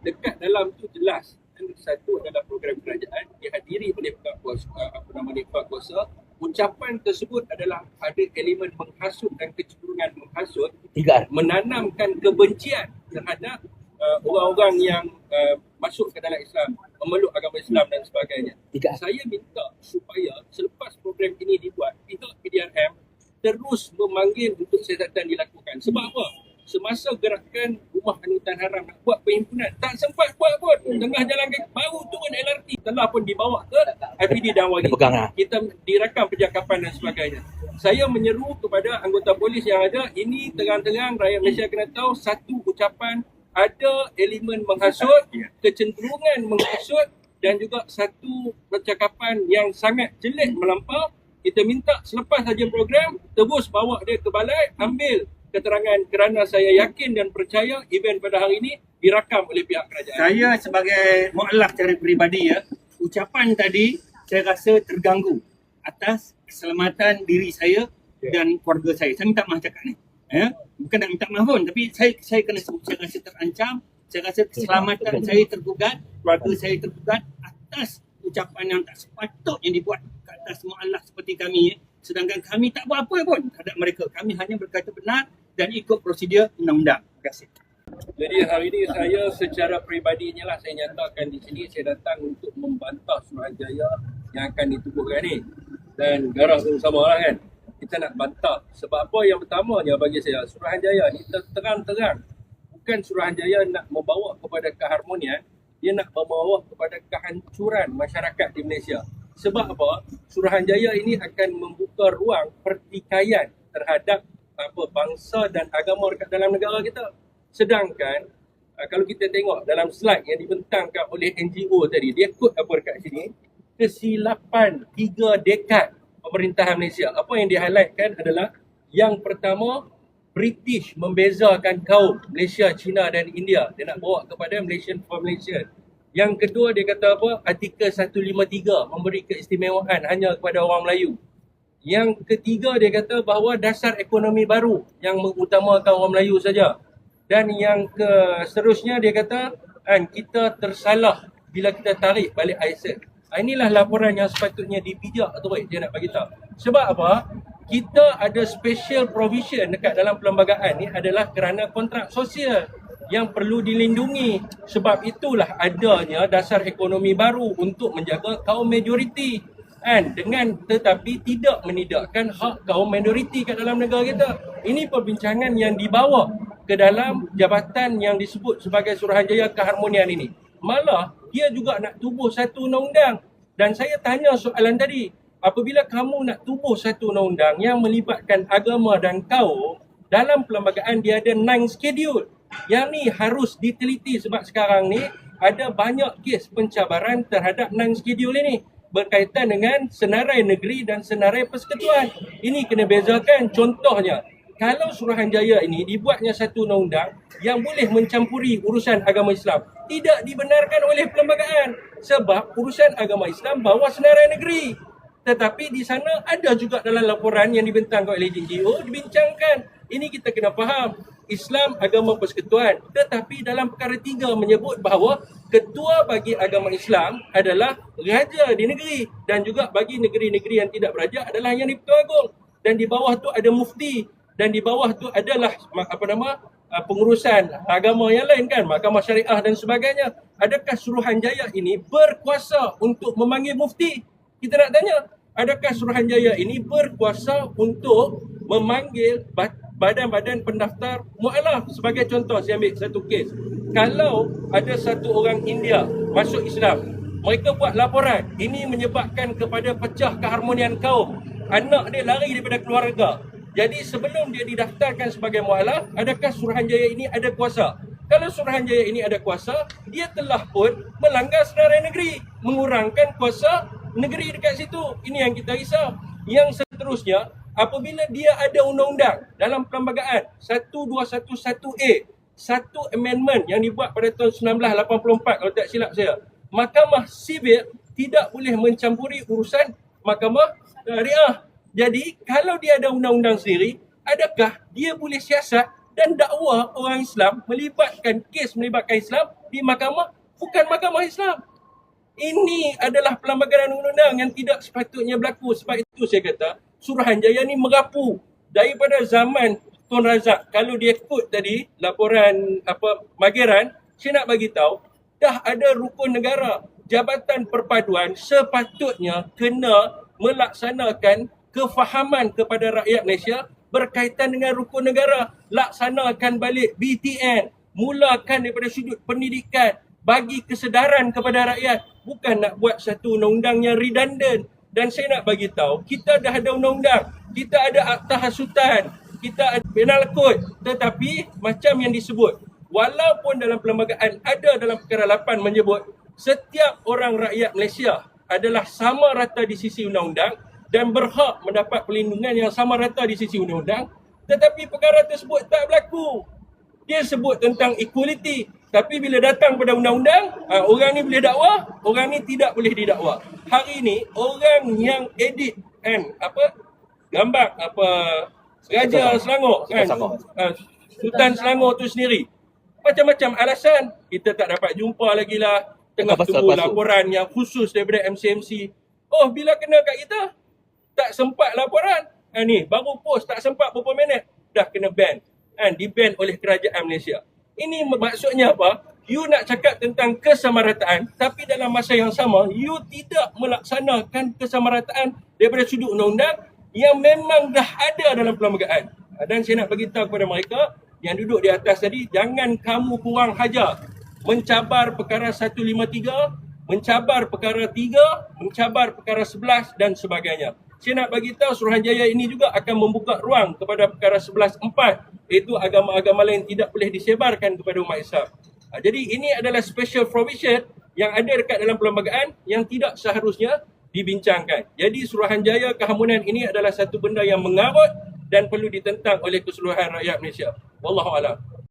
dekat dalam tu jelas. Satu adalah program kerajaan dihadiri oleh pihak kuasa. Ucapan tersebut adalah ada elemen menghasut dan kecenderungan menghasut, menanamkan kebencian terhadap orang-orang yang masuk ke dalam Islam, memeluk agama Islam dan sebagainya. Saya minta supaya selepas program ini dibuat, pihak PDRM terus memanggil untuk siasatan dilakukan. Sebab apa? Semasa gerakan rumah anutan haram nak buat perhimpunan, tak sempat buat pun. Tengah jalan baru turun LRT, telah pun dibawa ke IPD Danwari. Kita dirakam percakapan dan sebagainya. Saya menyeru kepada anggota polis yang ada, ini terang-terang rakyat Malaysia kena tahu, satu ucapan ada elemen menghasut, kecenderungan menghasut dan juga satu percakapan yang sangat jelek melampau. Kita minta selepas saja program, terus bawa dia ke balai, ambil keterangan kerana saya yakin dan percaya event pada hari ini dirakam oleh pihak kerajaan. Saya sebagai mu'alaf secara peribadi ucapan tadi saya rasa terganggu atas keselamatan diri saya dan keluarga saya. Saya minta maaf cakap ni. Bukan nak minta maaf pun, tapi saya kena sebut, saya rasa terancam, saya rasa keselamatan saya tergugat, keluarga saya tergugat atas ucapan yang tak sepatutnya dibuat ke atas mu'alaf seperti kami. Sedangkan kami tak buat apa pun terhadap mereka. Kami hanya berkata benar dan ikut prosedur undang-undang. Terima kasih. Jadi hari ini saya secara peribadinya lah saya nyatakan di sini, saya datang untuk membantah Suruhanjaya yang akan ditubuhkan ni. Dan garah pun sama lah kan. Kita nak bantah. Sebab apa? Yang pertamanya bagi saya, Suruhanjaya ni terang-terang bukan Suruhanjaya nak membawa kepada keharmonian, dia nak membawa kepada kehancuran masyarakat di Malaysia. Sebab apa? Suruhanjaya ini akan membuka ruang pertikaian terhadap bangsa dan agama dekat dalam negara kita. Sedangkan kalau kita tengok dalam slide yang dibentangkan oleh NGO tadi, dia quote apa dekat sini? Kesilapan 3 dekad pemerintahan Malaysia. Apa yang di-highlightkan adalah yang pertama, British membezakan kaum Malaysia, China dan India. Dia nak bawa kepada Malaysian for Malaysian. Yang kedua dia kata apa? Artikel 153 memberi keistimewaan hanya kepada orang Melayu. Yang ketiga dia kata bahawa dasar ekonomi baru yang mengutamakan orang Melayu saja. Dan yang seterusnya dia kata kita tersalah bila kita tarik balik ISAT. Inilah laporan yang sepatutnya dipijak terus dia nak bagi tahu. Sebab apa? Kita ada special provision dekat dalam perlembagaan ni adalah kerana kontrak sosial yang perlu dilindungi. Sebab itulah adanya dasar ekonomi baru untuk menjaga kaum majoriti. Dengan tetapi tidak menidakkan hak kaum minoriti kat dalam negara kita. Ini perbincangan yang dibawa ke dalam jabatan yang disebut sebagai Suruhanjaya Keharmonian ini. Malah dia juga nak tubuh satu undang-undang. Dan saya tanya soalan tadi, apabila kamu nak tubuh satu undang-undang yang melibatkan agama dan kaum, dalam perlembagaan dia ada 9 schedule. Yang ni harus diteliti sebab sekarang ni ada banyak kes pencabaran terhadap 9 schedule ini berkaitan dengan senarai negeri dan senarai persekutuan. Ini kena bezakan. Contohnya, kalau Suruhanjaya ini dibuatnya satu undang-undang yang boleh mencampuri urusan agama Islam, tidak dibenarkan oleh perlembagaan sebab urusan agama Islam bawah senarai negeri. Tetapi di sana ada juga dalam laporan yang dibentangkan oleh NGO dibincangkan. Ini kita kena faham. Islam agama persekutuan, tetapi dalam perkara 3 menyebut bahawa ketua bagi agama Islam adalah raja di negeri dan juga bagi negeri-negeri yang tidak beraja adalah yang di-Pertuan Agong, dan di bawah tu ada mufti dan di bawah tu adalah pengurusan agama yang lain kan, mahkamah syariah dan sebagainya. Adakah Suruhanjaya ini berkuasa untuk memanggil mufti? Kita nak tanya, adakah Suruhanjaya ini berkuasa untuk memanggil badan-badan pendaftar mu'alaf? Sebagai contoh, saya ambil satu kes. Kalau ada satu orang India masuk Islam, mereka buat laporan, ini menyebabkan kepada pecah keharmonian kaum, anak dia lari daripada keluarga. Jadi sebelum dia didaftarkan sebagai mu'alaf, adakah Suruhanjaya ini ada kuasa? Kalau Suruhanjaya ini ada kuasa, dia telah pun melanggar senarai negeri, mengurangkan kuasa negeri dekat situ. Ini yang kita risau. Yang seterusnya, apabila dia ada undang-undang dalam perlembagaan 1211A, satu amendment yang dibuat pada tahun 1984 kalau tak silap saya, Mahkamah Sivil tidak boleh mencampuri urusan Mahkamah Syariah. Jadi kalau dia ada undang-undang sendiri, adakah dia boleh siasat Dan dakwah orang Islam melibatkan Islam di mahkamah, bukan mahkamah Islam. Ini adalah pelanggaran undang-undang yang tidak sepatutnya berlaku. Sebab itu saya kata Suruhanjaya ni merapu daripada zaman Tun Razak. Kalau dia ikut tadi laporan Mageran, saya nak bagi tahu dah ada rukun negara. Jabatan Perpaduan sepatutnya kena melaksanakan kefahaman kepada rakyat Malaysia berkaitan dengan rukun negara. Laksanakan balik BTN, mulakan daripada sudut pendidikan, bagi kesedaran kepada rakyat, bukan nak buat satu undang-undang yang redundant. Dan saya nak bagi tahu, kita dah ada undang-undang, kita ada akta hasutan, kita ada penal code, tetapi macam yang disebut, walaupun dalam perlembagaan ada dalam perkara 8 menyebut setiap orang rakyat Malaysia adalah sama rata di sisi undang-undang dan berhak mendapat perlindungan yang sama rata di sisi undang-undang, tetapi perkara tersebut tak berlaku. Dia sebut tentang equality, tapi bila datang pada undang-undang, orang ni boleh dakwah, orang ni tidak boleh didakwa. Hari ni orang yang edit gambar Raja Selangor kan, Sultan Selangor tu sendiri, macam-macam alasan. Kita tak dapat jumpa lagi lah, tengah tunggu laporan yang khusus daripada MCMC. Oh, bila kena kat kita tak sempat laporan, ni baru post tak sempat beberapa minit dah kena ban, di-ban oleh kerajaan Malaysia. Ini maksudnya apa? You nak cakap tentang kesamarataan, tapi dalam masa yang sama you tidak melaksanakan kesamarataan daripada sudut undang-undang yang memang dah ada dalam perlembagaan. Dan saya nak bagi tahu kepada mereka yang duduk di atas tadi, jangan kamu kurang hajar mencabar perkara 153, mencabar perkara 3, mencabar perkara 11 dan sebagainya. Saya nak bagi tahu Suruhanjaya ini juga akan membuka ruang kepada perkara 11.4, iaitu agama-agama lain tidak boleh disebarkan kepada umat Islam. Jadi ini adalah special provision yang ada dekat dalam perlembagaan yang tidak seharusnya dibincangkan. Jadi Suruhanjaya kehamunan ini adalah satu benda yang mengarut dan perlu ditentang oleh keseluruhan rakyat Malaysia. Wallahualam.